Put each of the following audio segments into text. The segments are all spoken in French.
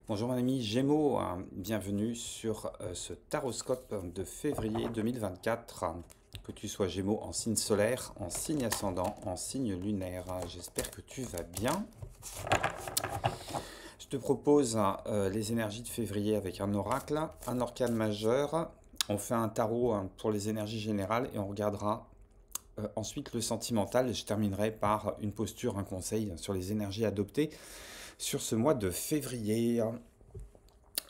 Bonjour mon ami Gémeaux, bienvenue sur ce taroscope de février 2024. Que tu sois Gémeaux en signe solaire, en signe ascendant, en signe lunaire. J'espère que tu vas bien. Je te propose les énergies de février avec un oracle, un arcane majeur. On fait un tarot pour les énergies générales et on regardera ensuite le sentimental. Je terminerai par une posture, un conseil sur les énergies adoptées sur ce mois de février.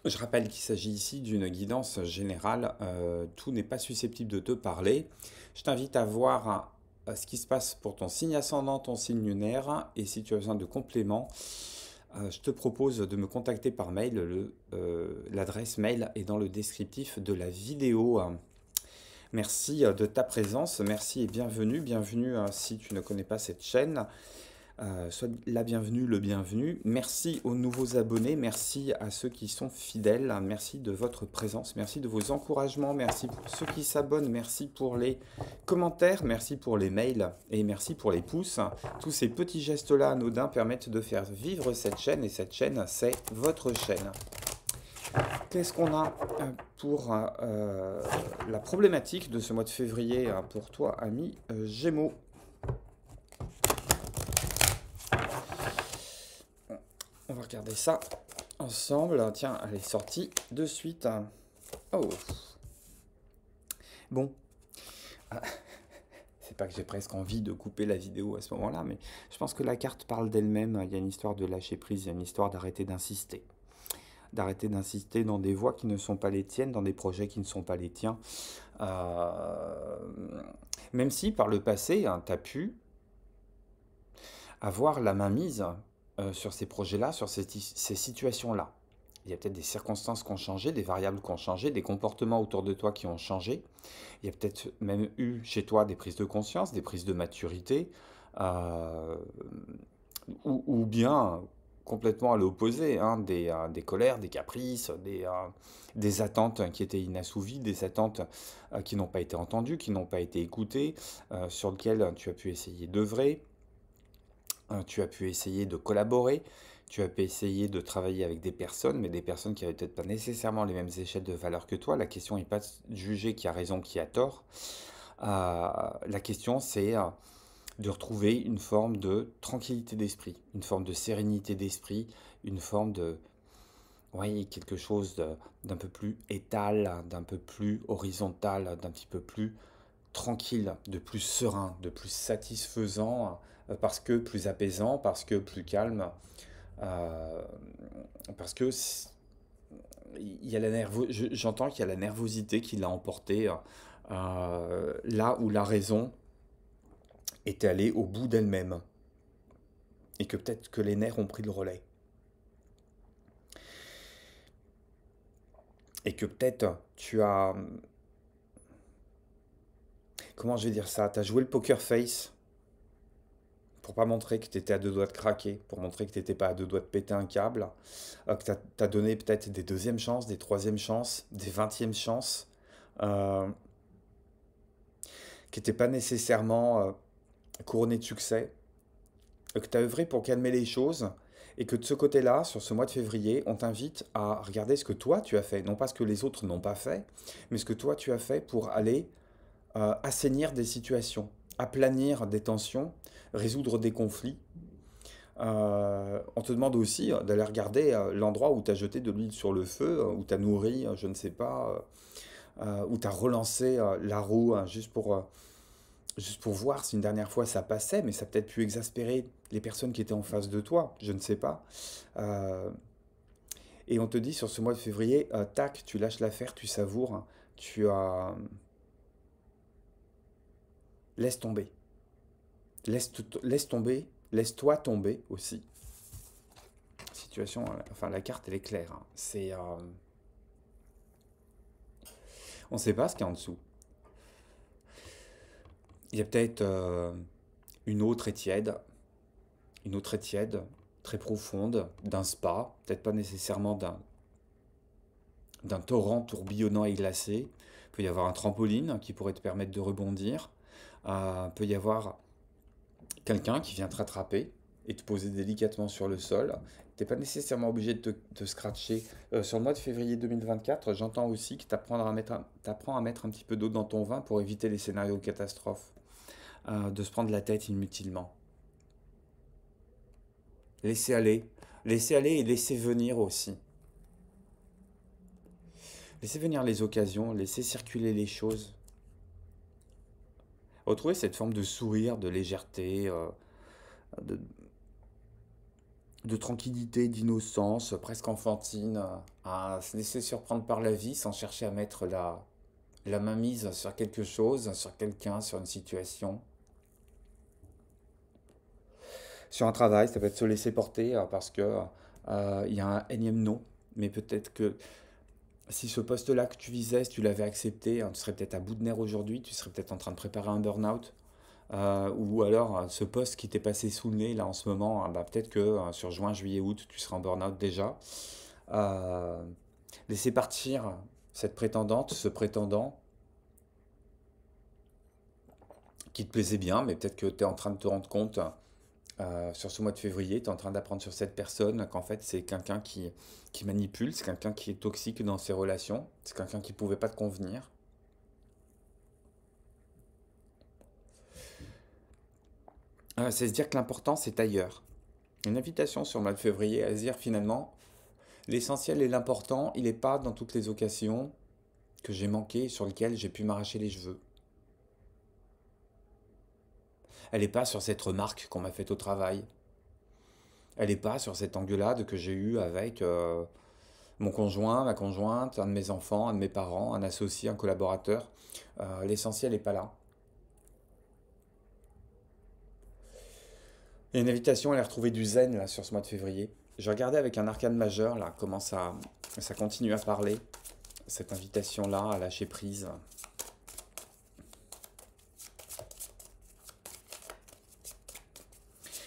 Je rappelle qu'il s'agit ici d'une guidance générale. Tout n'est pas susceptible de te parler. Je t'invite à voir ce qui se passe pour ton signe ascendant, ton signe lunaire. Et si tu as besoin de compléments, je te propose de me contacter par mail. L'adresse mail est dans le descriptif de la vidéo. Merci de ta présence. Merci et bienvenue. Bienvenue si tu ne connais pas cette chaîne. Sois la bienvenue, le bienvenu. Merci aux nouveaux abonnés, merci à ceux qui sont fidèles, merci de votre présence, merci de vos encouragements, merci pour ceux qui s'abonnent, merci pour les commentaires, merci pour les mails et merci pour les pouces. Tous ces petits gestes-là anodins permettent de faire vivre cette chaîne et cette chaîne, c'est votre chaîne. Qu'est-ce qu'on a pour la problématique de ce mois de février pour toi, ami Gémeaux? On va regarder ça ensemble. Tiens, elle est sortie de suite. Oh. Bon. Ah, c'est pas que j'ai presque envie de couper la vidéo à ce moment-là, mais je pense que la carte parle d'elle-même. Il y a une histoire de lâcher prise, il y a une histoire d'arrêter d'insister. D'arrêter d'insister dans des voies qui ne sont pas les tiennes, dans des projets qui ne sont pas les tiens. Même si par le passé, tu as pu avoir la main mise sur ces projets-là, sur ces situations-là. Il y a peut-être des circonstances qui ont changé, des variables qui ont changé, des comportements autour de toi qui ont changé. Il y a peut-être même eu chez toi des prises de conscience, des prises de maturité, euh, ou bien complètement à l'opposé, hein, des colères, des caprices, des attentes qui étaient inassouvies, des attentes qui n'ont pas été entendues, qui n'ont pas été écoutées, sur lesquelles tu as pu essayer d'œuvrer. Tu as pu essayer de collaborer, tu as pu essayer de travailler avec des personnes, mais des personnes qui n'avaient peut-être pas nécessairement les mêmes échelles de valeur que toi. La question n'est pas de juger qui a raison, qui a tort. La question, c'est de retrouver une forme de tranquillité d'esprit, une forme de sérénité d'esprit, une forme de, oui, quelque chose d'un peu plus étal, d'un peu plus horizontal, d'un petit peu plus tranquille, de plus serein, de plus satisfaisant, parce que plus apaisant, parce que plus calme, euh, parce que il y a j'entends qu'il y a la nervosité qui l'a emporté là où la raison est allée au bout d'elle-même, et que peut-être que les nerfs ont pris le relais, et que peut-être tu as, comment je vais dire ça, tu as joué le poker face pour pas montrer que tu étais à deux doigts de craquer, pour montrer que tu n'étais pas à deux doigts de péter un câble, que tu as donné peut-être des deuxièmes chances, des troisièmes chances, des vingtièmes chances, euh, qui n'étaient pas nécessairement couronnées de succès, que tu as œuvré pour calmer les choses, et que de ce côté-là, sur ce mois de février, on t'invite à regarder ce que toi tu as fait, non pas ce que les autres n'ont pas fait, mais ce que toi tu as fait pour aller assainir des situations, aplanir des tensions, résoudre des conflits. On te demande aussi d'aller regarder l'endroit où tu as jeté de l'huile sur le feu, où tu as nourri, je ne sais pas, où tu as relancé la roue hein, juste pour voir si une dernière fois ça passait, mais ça a peut-être pu exaspérer les personnes qui étaient en face de toi, je ne sais pas. Euh, et on te dit sur ce mois de février, tac, tu lâches l'affaire, tu savoures, hein, tu as... laisse tomber. Laisse tomber, laisse-toi tomber aussi. Situation, enfin la carte elle est claire. Hein. On ne sait pas ce qu'il y a en dessous. Il y a peut-être une eau très tiède, une eau très tiède, très profonde, d'un spa, peut-être pas nécessairement d'un torrent tourbillonnant et glacé. Il peut y avoir un trampoline qui pourrait te permettre de rebondir. Il peut y avoir quelqu'un qui vient te rattraper et te poser délicatement sur le sol T'es pas nécessairement obligé de te scratcher. Sur le mois de février 2024, j'entends aussi que t'apprends à mettre un petit peu d'eau dans ton vin pour éviter les scénarios catastrophes, de se prendre la tête inutilement. Laisser aller. Laisser aller et laisser venir aussi. Laisser venir les occasions, laisser circuler les choses. Retrouver cette forme de sourire, de légèreté, de, de tranquillité, d'innocence, presque enfantine, à se laisser surprendre par la vie sans chercher à mettre la main mise sur quelque chose, sur quelqu'un, sur une situation. Sur un travail, ça peut être se laisser porter parce que il y a un énième non. Mais peut-être que si ce poste-là que tu visais, si tu l'avais accepté, tu serais peut-être à bout de nerfs aujourd'hui, tu serais peut-être en train de préparer un burn-out. Ou alors ce poste qui t'est passé sous le nez là en ce moment, bah, peut-être que sur juin, juillet, août, tu seras en burn-out déjà. Euh, Laisser partir cette prétendante, ce prétendant qui te plaisait bien, mais peut-être que tu es en train de te rendre compte sur ce mois de février, tu es en train d'apprendre sur cette personne qu'en fait c'est quelqu'un qui manipule, c'est quelqu'un qui est toxique dans ses relations, c'est quelqu'un qui ne pouvait pas te convenir. C'est se dire que l'important c'est ailleurs. Une invitation sur le mois de février à se dire finalement, l'essentiel et l'important, il n'est pas dans toutes les occasions que j'ai manquées et sur lesquelles j'ai pu m'arracher les cheveux. Elle n'est pas sur cette remarque qu'on m'a faite au travail. Elle n'est pas sur cette engueulade que j'ai eue avec mon conjoint, ma conjointe, un de mes enfants, un de mes parents, un associé, un collaborateur. L'essentiel n'est pas là. Il y a une invitation à aller retrouver du zen là, sur ce mois de février. J'ai regardé avec un arcane majeur là, comment ça continue à parler. Cette invitation-là à lâcher prise.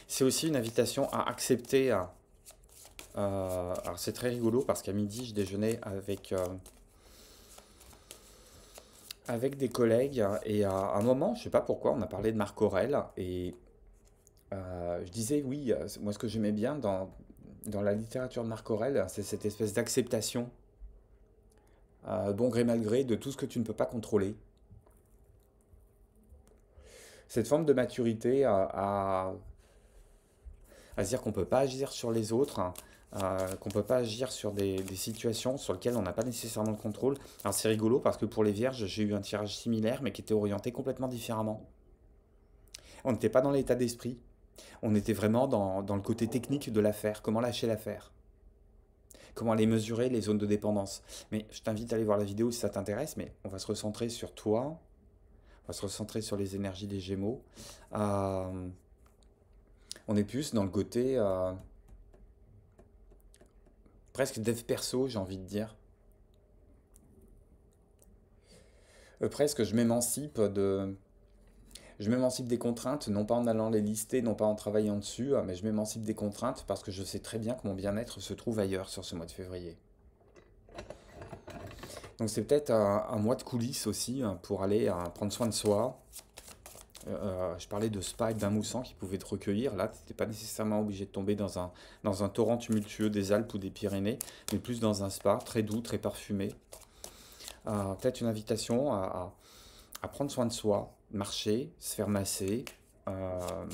C'est aussi une invitation à accepter. Alors c'est très rigolo parce qu'à midi, je déjeunais avec des collègues et à un moment, je sais pas pourquoi, on a parlé de Marc Aurèle et je disais oui, moi ce que j'aimais bien dans la littérature de Marc Aurèle, c'est cette espèce d'acceptation, bon gré mal gré, de tout ce que tu ne peux pas contrôler. Cette forme de maturité à se dire qu'on ne peut pas agir sur les autres, hein, qu'on ne peut pas agir sur des situations sur lesquelles on n'a pas nécessairement le contrôle. Alors c'est rigolo parce que pour les vierges, j'ai eu un tirage similaire mais qui était orienté complètement différemment. On n'était pas dans l'état d'esprit, on était vraiment dans le côté technique de l'affaire, comment lâcher l'affaire, comment aller mesurer les zones de dépendance. Mais je t'invite à aller voir la vidéo si ça t'intéresse, mais on va se recentrer sur toi, on va se recentrer sur les énergies des Gémeaux. Euh, on est plus dans le côté presque dev perso, j'ai envie de dire. Presque, je m'émancipe des contraintes, non pas en allant les lister, non pas en travaillant dessus, mais je m'émancipe des contraintes parce que je sais très bien que mon bien-être se trouve ailleurs sur ce mois de février. Donc c'est peut-être un mois de coulisses aussi pour aller prendre soin de soi. Je parlais de spa et de bain moussant qui pouvaient te recueillir. Là, tu n'étais pas nécessairement obligé de tomber dans un torrent tumultueux des Alpes ou des Pyrénées, mais plus dans un spa très doux, très parfumé. Peut-être une invitation à prendre soin de soi, marcher, se faire masser, euh,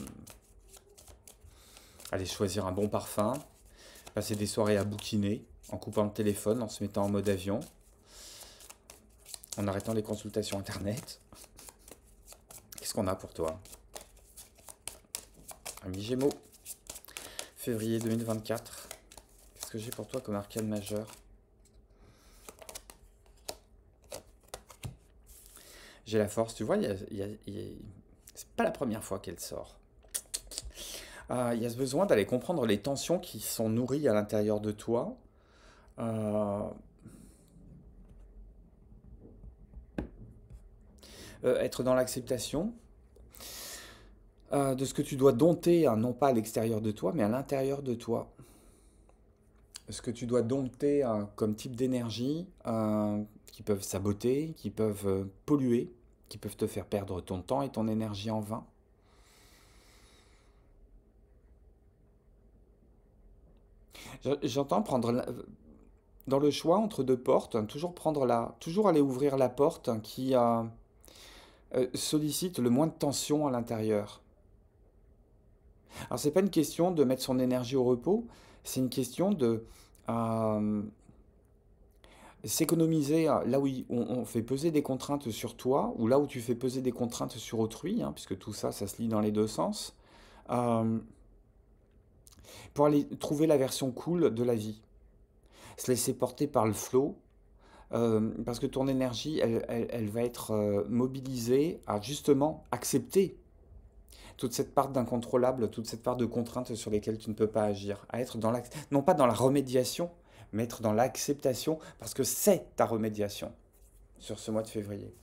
aller choisir un bon parfum, passer des soirées à bouquiner, en coupant le téléphone, en se mettant en mode avion, en arrêtant les consultations internet. Qu'est-ce qu'on a pour toi? Ami Gémeaux, février 2024. Qu'est-ce que j'ai pour toi comme arcane majeur? J'ai la force, tu vois, c'est pas la première fois qu'elle sort. Il y a ce besoin d'aller comprendre les tensions qui sont nourries à l'intérieur de toi. Euh, Être dans l'acceptation de ce que tu dois dompter, hein, non pas à l'extérieur de toi, mais à l'intérieur de toi. Ce que tu dois dompter comme type d'énergie qui peuvent saboter, qui peuvent polluer, qui peuvent te faire perdre ton temps et ton énergie en vain. J'entends prendre dans le choix entre deux portes, hein, toujours aller ouvrir la porte, hein, qui sollicite le moins de tension à l'intérieur. Alors c'est pas une question de mettre son énergie au repos, c'est une question de euh, s'économiser là où on fait peser des contraintes sur toi, ou là où tu fais peser des contraintes sur autrui, hein, puisque tout ça, ça se lie dans les deux sens, euh, pour aller trouver la version cool de la vie. Se laisser porter par le flow, parce que ton énergie, elle va être mobilisée à justement accepter toute cette part d'incontrôlable, toute cette part de contraintes sur lesquelles tu ne peux pas agir, à être dans non pas dans la remédiation, mais être dans l'acceptation, parce que c'est ta remédiation sur ce mois de février.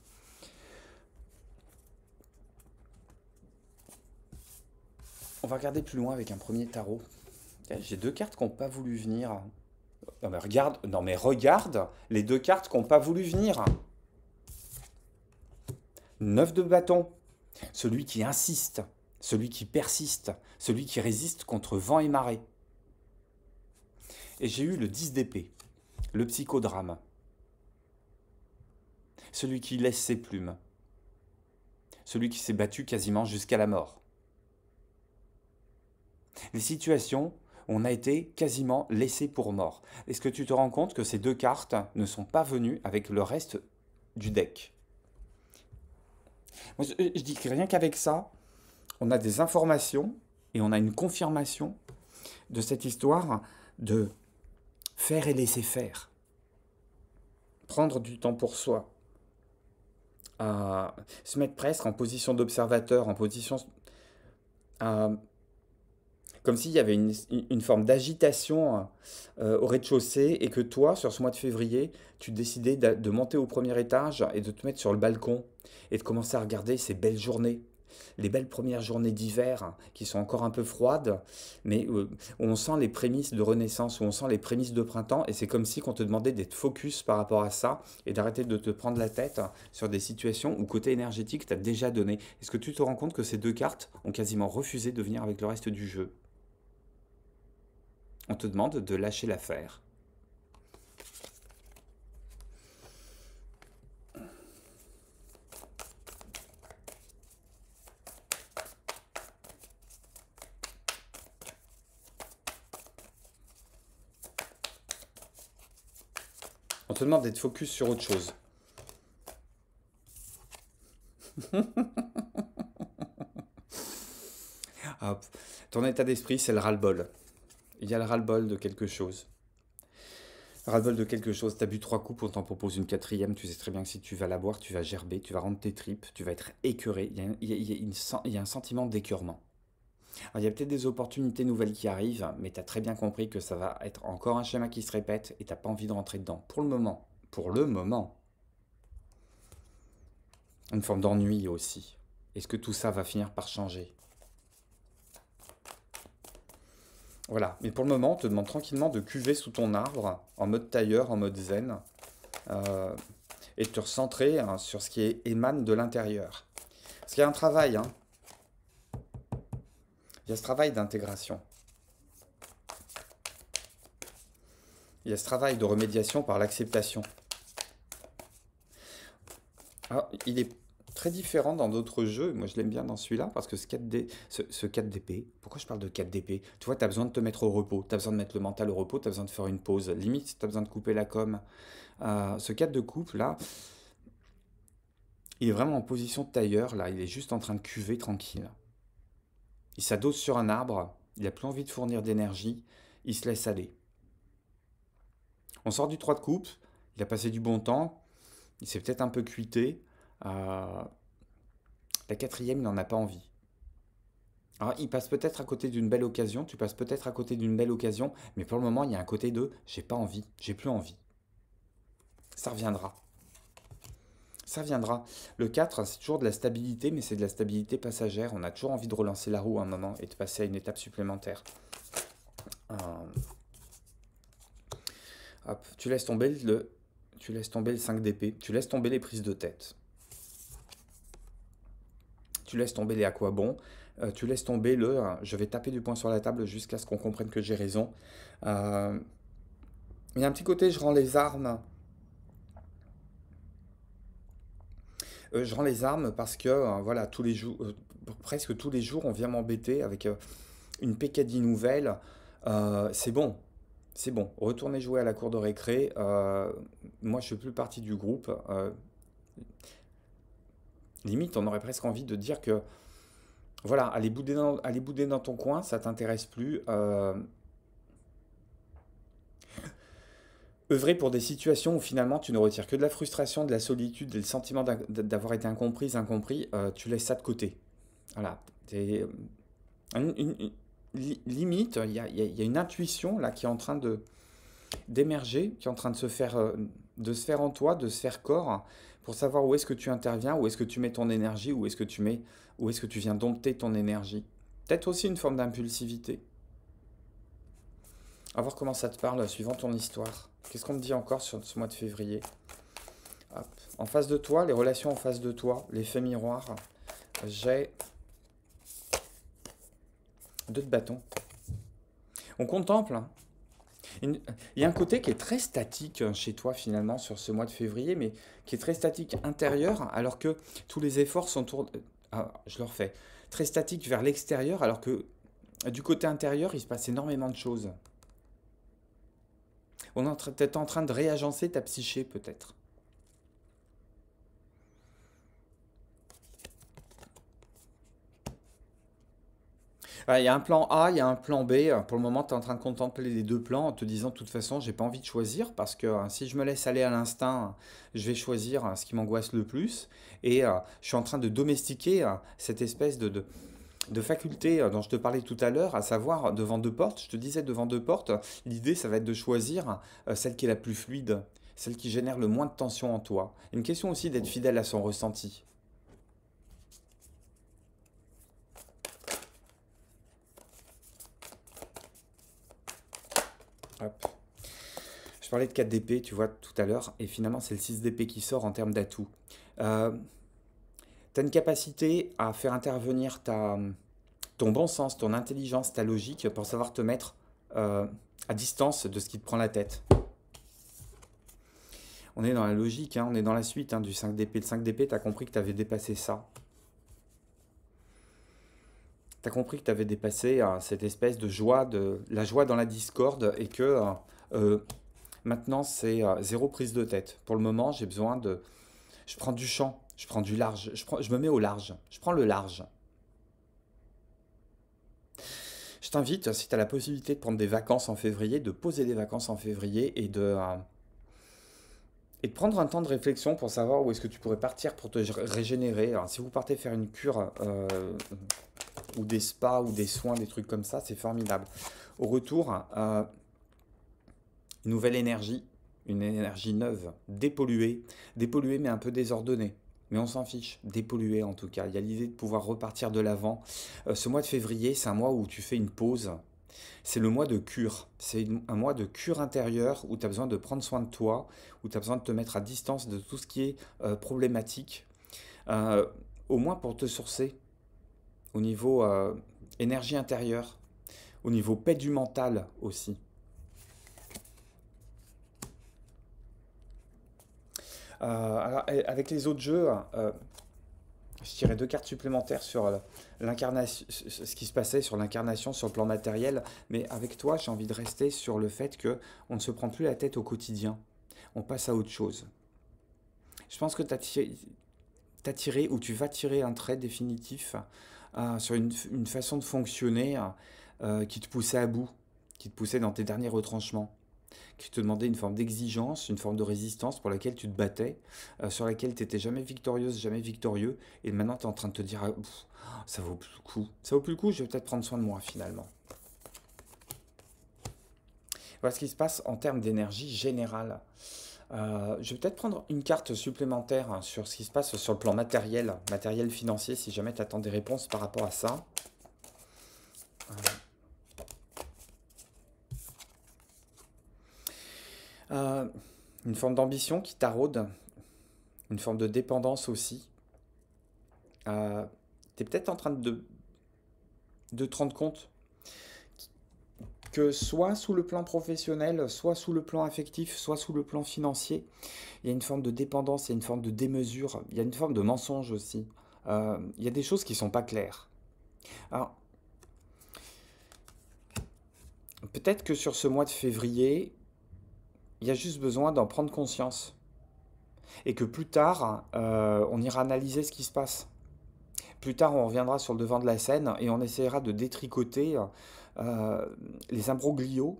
On va regarder plus loin avec un premier tarot. J'ai deux cartes qui n'ont pas voulu venir. Non mais regarde les deux cartes qui n'ont pas voulu venir. 9 de bâton, celui qui insiste, celui qui persiste, celui qui résiste contre vent et marée. Et j'ai eu le 10 d'épée, le psychodrame, celui qui laisse ses plumes, celui qui s'est battu quasiment jusqu'à la mort. Les situations où on a été quasiment laissé pour mort. Est-ce que tu te rends compte que ces deux cartes ne sont pas venues avec le reste du deck? Moi, je dis que rien qu'avec ça, on a des informations et on a une confirmation de cette histoire de faire et laisser faire. Prendre du temps pour soi. Se mettre presque en position d'observateur, en position... comme s'il y avait une forme d'agitation au rez-de-chaussée et que toi, sur ce mois de février, tu décidais de monter au premier étage et de te mettre sur le balcon et de commencer à regarder ces belles journées. Les belles premières journées d'hiver, hein, qui sont encore un peu froides, mais où on sent les prémices de renaissance, où on sent les prémices de printemps, et c'est comme si on te demandait d'être focus par rapport à ça, et d'arrêter de te prendre la tête sur des situations où côté énergétique, tu as déjà donné. Est-ce que tu te rends compte que ces deux cartes ont quasiment refusé de venir avec le reste du jeu? On te demande de lâcher l'affaire. On te demande d'être focus sur autre chose. Hop. Ton état d'esprit, c'est le ras-le-bol. Il y a le ras-le-bol de quelque chose. Ras-le-bol de quelque chose. T'as bu 3 coupes, on t'en propose une quatrième. Tu sais très bien que si tu vas la boire, tu vas gerber, tu vas rendre tes tripes, tu vas être écœuré. Il y a un sentiment d'écœurement. Alors, il y a peut-être des opportunités nouvelles qui arrivent, mais tu as très bien compris que ça va être encore un schéma qui se répète et tu n'as pas envie de rentrer dedans. Pour le moment. Pour le moment. Une forme d'ennui aussi. Est-ce que tout ça va finir par changer? Voilà. Mais pour le moment, on te demande tranquillement de cuver sous ton arbre, en mode tailleur, en mode zen, euh, et de te recentrer hein, sur ce qui émane de l'intérieur. Parce qu'il y a un travail, hein. Il y a ce travail d'intégration. Il y a ce travail de remédiation par l'acceptation. Alors, il est très différent dans d'autres jeux. Moi, je l'aime bien dans celui-là parce que ce 4 d'épée, pourquoi je parle de 4 d'épée? Tu vois, tu as besoin de te mettre au repos, tu as besoin de mettre le mental au repos, tu as besoin de faire une pause. Limite, tu as besoin de couper la com. Ce 4 de coupe, là, il est vraiment en position de tailleur. Là, il est juste en train de cuver tranquille. Il s'adosse sur un arbre, il n'a plus envie de fournir d'énergie, il se laisse aller. On sort du 3 de coupe, il a passé du bon temps, il s'est peut-être un peu cuité. La quatrième, il n'en a pas envie. Alors, il passe peut-être à côté d'une belle occasion, tu passes peut-être à côté d'une belle occasion, mais pour le moment, il y a un côté de j'ai pas envie, j'ai plus envie. Ça reviendra. Ça viendra. Le 4, c'est toujours de la stabilité, mais c'est de la stabilité passagère. On a toujours envie de relancer la roue à un moment et de passer à une étape supplémentaire. Euh, Hop, tu laisses tomber le 5 d'épée, tu laisses tomber les prises de tête. Tu laisses tomber les à quoi bon, Tu laisses tomber le je vais taper du poing sur la table jusqu'à ce qu'on comprenne que j'ai raison. Euh, il y a un petit côté, je rends les armes parce que voilà, tous les jours, presque tous les jours, on vient m'embêter avec une pécadille nouvelle. C'est bon, c'est bon. Retournez jouer à la cour de récré. Moi, je fais plus partie du groupe. Limite, on aurait presque envie de dire que voilà, aller bouder dans ton coin, ça t'intéresse plus. Œuvrer pour des situations où finalement tu ne retires que de la frustration, de la solitude et le sentiment d'avoir été incomprise, incompris, tu laisses ça de côté. Voilà. Une- une- une- Limite, il y a une intuition là qui est en train d'émerger, qui est en train de se faire en toi, de se faire corps, pour savoir où est-ce que tu interviens, où est-ce que tu mets ton énergie, où est-ce que tu viens dompter ton énergie. Peut-être aussi une forme d'impulsivité. À voir comment ça te parle suivant ton histoire. Qu'est-ce qu'on me dit encore sur ce mois de février? Hop. En face de toi, les relations en face de toi, l'effet miroir. J'ai deux de bâtons. On contemple, hein. Il y a un côté qui est très statique chez toi finalement sur ce mois de février, mais qui est très statique intérieur, alors que tous les efforts sont tournés. Ah, je le refais. Très statique vers l'extérieur, alors que du côté intérieur, il se passe énormément de choses. On est peut-être en train de réagencer ta psyché, peut-être. Il y a un plan A, il y a un plan B. Pour le moment, tu es en train de contempler les deux plans en te disant, de toute façon, j'ai pas envie de choisir parce que si je me laisse aller à l'instinct, je vais choisir ce qui m'angoisse le plus. Et je suis en train de domestiquer cette espèce de faculté dont je te parlais tout à l'heure, à savoir devant deux portes. Je te disais devant deux portes, l'idée, ça va être de choisir celle qui est la plus fluide, celle qui génère le moins de tension en toi. Une question aussi d'être fidèle à son ressenti. Hop. Je parlais de 4 d'épée, tu vois, tout à l'heure, et finalement, c'est le 6 d'épée qui sort en termes d'atout. Euh, tu as une capacité à faire intervenir ton bon sens, ton intelligence, ta logique pour savoir te mettre euh, à distance de ce qui te prend la tête. On est dans la logique, hein, on est dans la suite du 5 d'épée. Le 5 d'épée, tu as compris que tu avais dépassé ça. Tu as compris que tu avais dépassé cette espèce de joie, la joie dans la discorde, et que euh, maintenant, c'est zéro prise de tête. Pour le moment, j'ai besoin de... Je prends du champ, je prends du large, je me mets au large, je prends le large. Je t'invite, si tu as la possibilité de prendre des vacances en février, de poser des vacances en février et de prendre un temps de réflexion pour savoir où est-ce que tu pourrais partir pour te régénérer. Alors, si vous partez faire une cure ou des spas ou des soins, des trucs comme ça, c'est formidable. Au retour, une nouvelle énergie, une énergie neuve, dépolluée mais un peu désordonnée. Mais on s'en fiche, dépolluée en tout cas. Il y a l'idée de pouvoir repartir de l'avant. Ce mois de février, c'est un mois où tu fais une pause. C'est le mois de cure. C'est un mois de cure intérieure où tu as besoin de prendre soin de toi, où tu as besoin de te mettre à distance de tout ce qui est problématique. Euh, Au moins pour te sourcer au niveau énergie intérieure, au niveau paix du mental aussi. Alors, avec les autres jeux, je tirais deux cartes supplémentaires sur l'incarnation, ce qui se passait sur l'incarnation sur le plan matériel, mais avec toi, j'ai envie de rester sur le fait que on ne se prend plus la tête au quotidien, on passe à autre chose. Je pense que tu as tiré ou tu vas tirer un trait définitif sur une façon de fonctionner qui te poussait à bout, qui te poussait dans tes derniers retranchements, qui te demandait une forme d'exigence, une forme de résistance pour laquelle tu te battais, sur laquelle tu n'étais jamais victorieuse, jamais victorieux, et maintenant tu es en train de te dire, ah, pff, ça vaut plus le coup. Ça vaut plus le coup, je vais peut-être prendre soin de moi finalement. Voilà ce qui se passe en termes d'énergie générale. Je vais peut-être prendre une carte supplémentaire sur ce qui se passe sur le plan matériel, matériel financier, si jamais tu attends des réponses par rapport à ça. Euh, une forme d'ambition qui taraude, une forme de dépendance aussi. Tu es peut-être en train de te rendre compte que soit sous le plan professionnel, soit sous le plan affectif, soit sous le plan financier, il y a une forme de dépendance, il y a une forme de démesure, il y a une forme de mensonge aussi. Il y a des choses qui sont pas claires. Alors, peut-être que sur ce mois de février, il y a juste besoin d'en prendre conscience. Et que plus tard, on ira analyser ce qui se passe. Plus tard, on reviendra sur le devant de la scène et on essaiera de détricoter euh, les imbroglios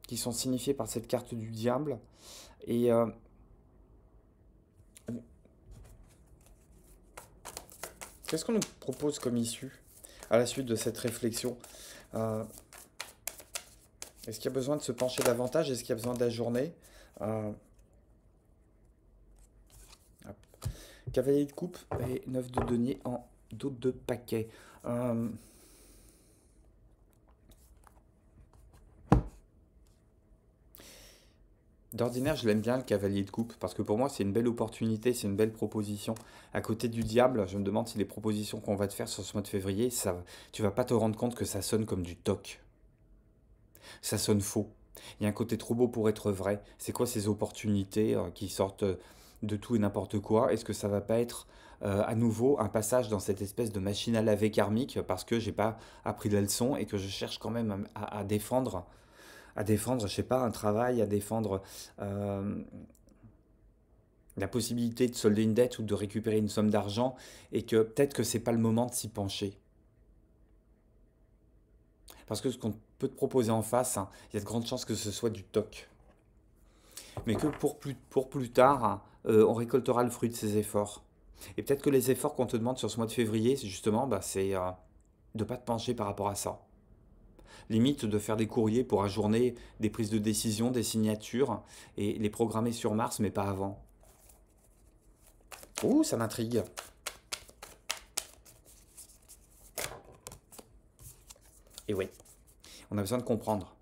qui sont signifiés par cette carte du diable. Et qu'est-ce qu'on nous propose comme issue à la suite de cette réflexion? Euh, Est-ce qu'il y a besoin de se pencher davantage? Est-ce qu'il y a besoin d'ajourner? Euh, Cavalier de coupe et 9 de denier en dos de paquet. Euh, D'ordinaire, je l'aime bien le cavalier de coupe parce que pour moi, c'est une belle opportunité, c'est une belle proposition. À côté du diable, je me demande si les propositions qu'on va te faire sur ce mois de février, tu vas pas te rendre compte que ça sonne comme du toc. Ça sonne faux. Il y a un côté trop beau pour être vrai. C'est quoi ces opportunités qui sortent de tout et n'importe quoi? Est-ce que ça va pas être à nouveau un passage dans cette espèce de machine à laver karmique parce que j'ai pas appris la leçon et que je cherche quand même à défendre, je sais pas, un travail, à défendre euh, la possibilité de solder une dette ou de récupérer une somme d'argent et que peut-être que c'est pas le moment de s'y pencher. Parce que ce qu'on peut te proposer en face, hein, il y a de grandes chances que ce soit du toc. Mais que pour plus tard, hein, on récoltera le fruit de ses efforts. Et peut-être que les efforts qu'on te demande sur ce mois de février, c'est justement, bah, c'est de ne pas te pencher par rapport à ça. Limite de faire des courriers pour ajourner des prises de décision, des signatures, et les programmer sur Mars, mais pas avant. Ouh, ça m'intrigue. Et oui, on a besoin de comprendre.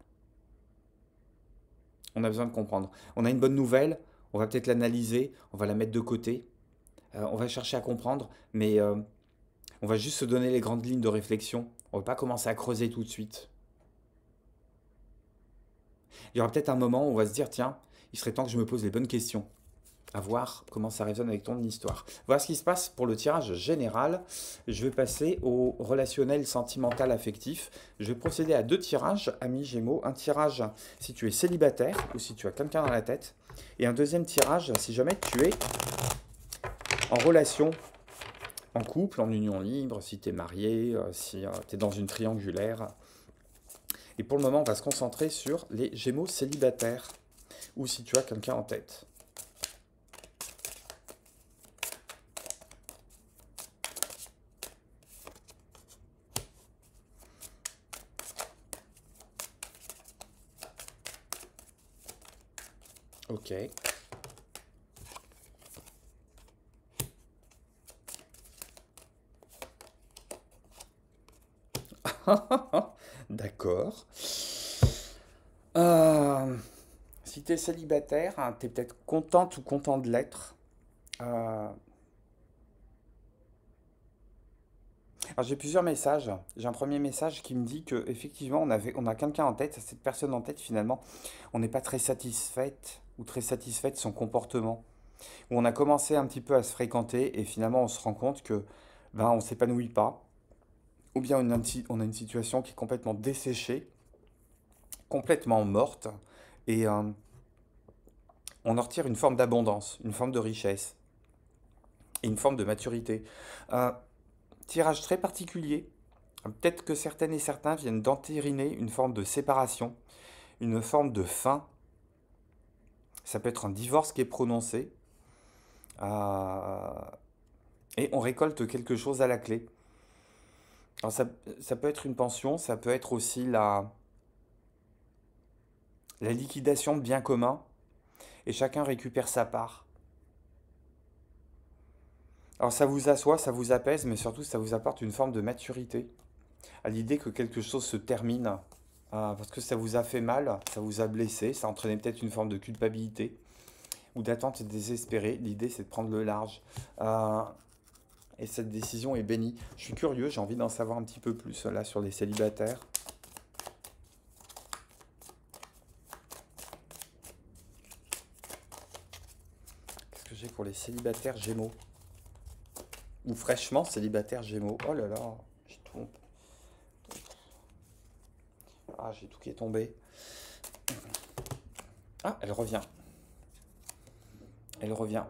On a besoin de comprendre. On a une bonne nouvelle, on va peut-être l'analyser, on va la mettre de côté, on va chercher à comprendre, mais on va juste se donner les grandes lignes de réflexion. On ne va pas commencer à creuser tout de suite. Il y aura peut-être un moment où on va se dire, tiens, il serait temps que je me pose les bonnes questions. À voir comment ça résonne avec ton histoire. Voilà ce qui se passe pour le tirage général. Je vais passer au relationnel, sentimental, affectif. Je vais procéder à deux tirages, amis Gémeaux. Un tirage si tu es célibataire ou si tu as quelqu'un dans la tête. Et un deuxième tirage si jamais tu es en relation, en couple, en union libre, si tu es marié, si tu es dans une triangulaire. Et pour le moment, on va se concentrer sur les Gémeaux célibataires ou si tu as quelqu'un en tête. Ok. D'accord. Si tu es célibataire, hein, tu es peut-être contente ou content de l'être. Euh, alors j'ai plusieurs messages. J'ai un premier message qui me dit que effectivement on a quelqu'un en tête. Cette personne en tête finalement, on n'est pas très satisfaite ou très satisfait de son comportement. Où on a commencé un petit peu à se fréquenter et finalement on se rend compte que ben on s'épanouit pas. Ou bien on a une situation qui est complètement desséchée, complètement morte, et on en retire une forme d'abondance, une forme de richesse et une forme de maturité. Un tirage très particulier. Peut-être que certaines et certains viennent d'entériner une forme de séparation, une forme de fin. Ça peut être un divorce qui est prononcé. euh, et on récolte quelque chose à la clé. Alors ça peut être une pension, ça peut être aussi la liquidation de biens communs, et chacun récupère sa part. Alors ça vous assoit, ça vous apaise, mais surtout ça vous apporte une forme de maturité à l'idée que quelque chose se termine, parce que ça vous a fait mal, ça vous a blessé, ça entraînait peut-être une forme de culpabilité ou d'attente désespérée. L'idée c'est de prendre le large. Euh, Et cette décision est bénie. Je suis curieux, j'ai envie d'en savoir un petit peu plus là sur les célibataires. Qu'est-ce que j'ai pour les célibataires Gémeaux? Ou fraîchement célibataires Gémeaux. Oh là là, j'ai tout. Ah, j'ai tout qui est tombé. Ah, elle revient. Elle revient.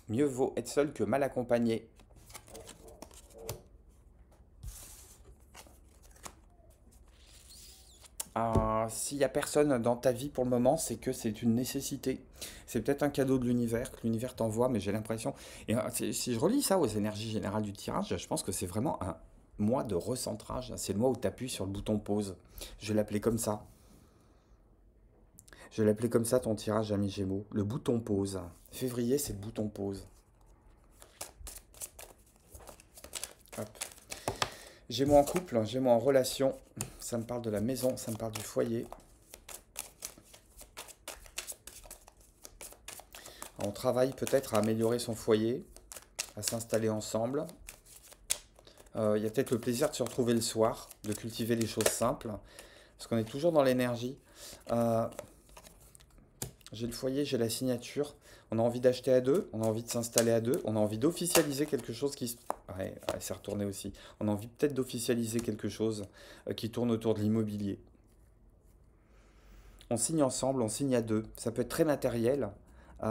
Mieux vaut être seul que mal accompagné. S'il n'y a personne dans ta vie pour le moment, c'est que c'est une nécessité. C'est peut-être un cadeau de l'univers que l'univers t'envoie, mais j'ai l'impression. Et si je relis ça aux énergies générales du tirage, je pense que c'est vraiment un mois de recentrage. C'est le mois où tu appuies sur le bouton pause. Je vais l'appeler comme ça. Je vais l'appeler comme ça ton tirage, ami Gémeaux. Le bouton pause. Février, c'est le bouton pause. Hop. Gémeaux en couple, Gémeaux en relation. Ça me parle de la maison, ça me parle du foyer. On travaille peut-être à améliorer son foyer, à s'installer ensemble. Il y a peut-être le plaisir de se retrouver le soir, de cultiver les choses simples, parce qu'on est toujours dans l'énergie. J'ai le foyer, j'ai la signature. On a envie d'acheter à deux, on a envie de s'installer à deux, on a envie d'officialiser quelque chose qui... Ouais, c'est retourné aussi. On a envie peut-être d'officialiser quelque chose qui tourne autour de l'immobilier. On signe ensemble, on signe à deux. Ça peut être très matériel, mais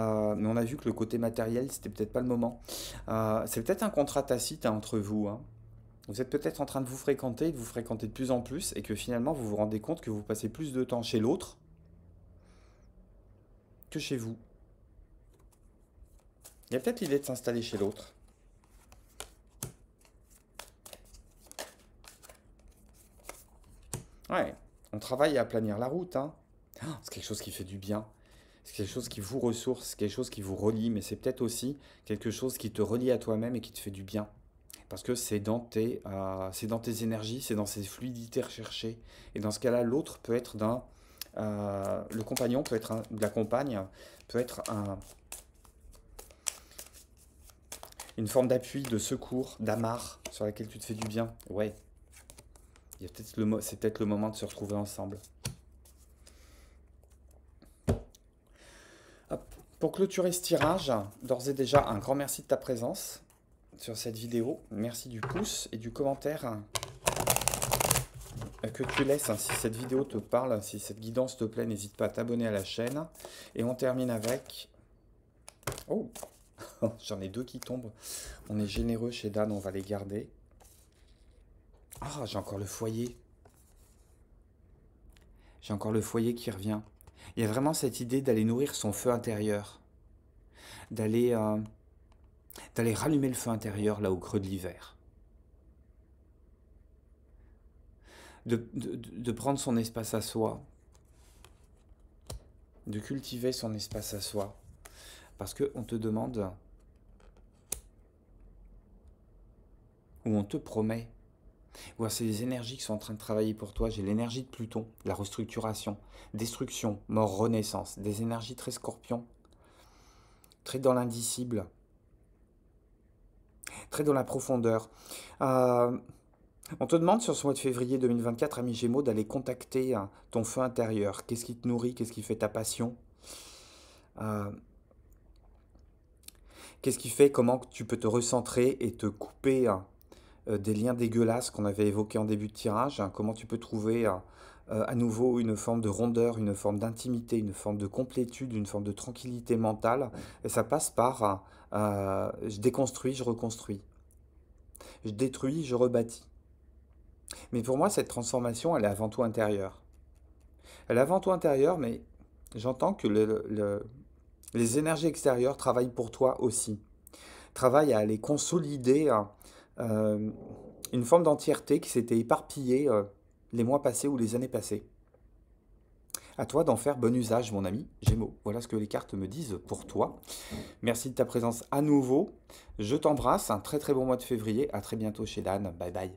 on a vu que le côté matériel, c'était peut-être pas le moment. C'est peut-être un contrat tacite hein, entre vous. Hein. Vous êtes peut-être en train de vous fréquenter de plus en plus, et que finalement, vous vous rendez compte que vous passez plus de temps chez l'autre que chez vous. Il y a peut-être l'idée de s'installer chez l'autre. Ouais, on travaille à planir la route. Hein. C'est quelque chose qui fait du bien. C'est quelque chose qui vous ressource, c'est quelque chose qui vous relie, mais c'est peut-être aussi quelque chose qui te relie à toi-même et qui te fait du bien. Parce que c'est dans tes énergies, c'est dans ces fluidités recherchées. Et dans ce cas-là, l'autre peut être le compagnon peut être la compagne, peut être une forme d'appui, de secours, d'amarre sur laquelle tu te fais du bien. Ouais, c'est peut-être le moment de se retrouver ensemble. Hop. Pour clôturer ce tirage, d'ores et déjà, un grand merci de ta présence sur cette vidéo. Merci du pouce et du commentaire que tu laisses. Si cette vidéo te parle, si cette guidance te plaît, n'hésite pas à t'abonner à la chaîne. Et on termine avec... Oh, j'en ai deux qui tombent. On est généreux chez Dan, on va les garder. Ah, j'ai encore le foyer. J'ai encore le foyer qui revient. Il y a vraiment cette idée d'aller nourrir son feu intérieur. D'aller rallumer le feu intérieur là au creux de l'hiver. De prendre son espace à soi. De cultiver son espace à soi. Parce qu'on te demande, ou on te promet, ou c'est les énergies qui sont en train de travailler pour toi. J'ai l'énergie de Pluton, la restructuration, destruction, mort, renaissance. Des énergies très scorpions, très dans l'indicible, très dans la profondeur. On te demande sur ce mois de février 2024, ami Gémeaux, d'aller contacter ton feu intérieur. Qu'est-ce qui te nourrit? Qu'est-ce qui fait ta passion? Qu'est-ce qui fait? Comment tu peux te recentrer et te couper des liens dégueulasses qu'on avait évoqués en début de tirage? Comment tu peux trouver à nouveau une forme de rondeur, une forme d'intimité, une forme de complétude, une forme de tranquillité mentale? Et ça passe par je déconstruis, je reconstruis. Je détruis, je rebâtis. Mais pour moi, cette transformation, elle est avant tout intérieure. Elle est avant tout intérieure, mais j'entends que les énergies extérieures travaillent pour toi aussi. Travaillent à aller consolider une forme d'entièreté qui s'était éparpillée les mois passés ou les années passées. À toi d'en faire bon usage, mon ami Gémeaux. Voilà ce que les cartes me disent pour toi. Merci de ta présence à nouveau. Je t'embrasse. Un très très bon mois de février. À très bientôt chez Dan. Bye bye.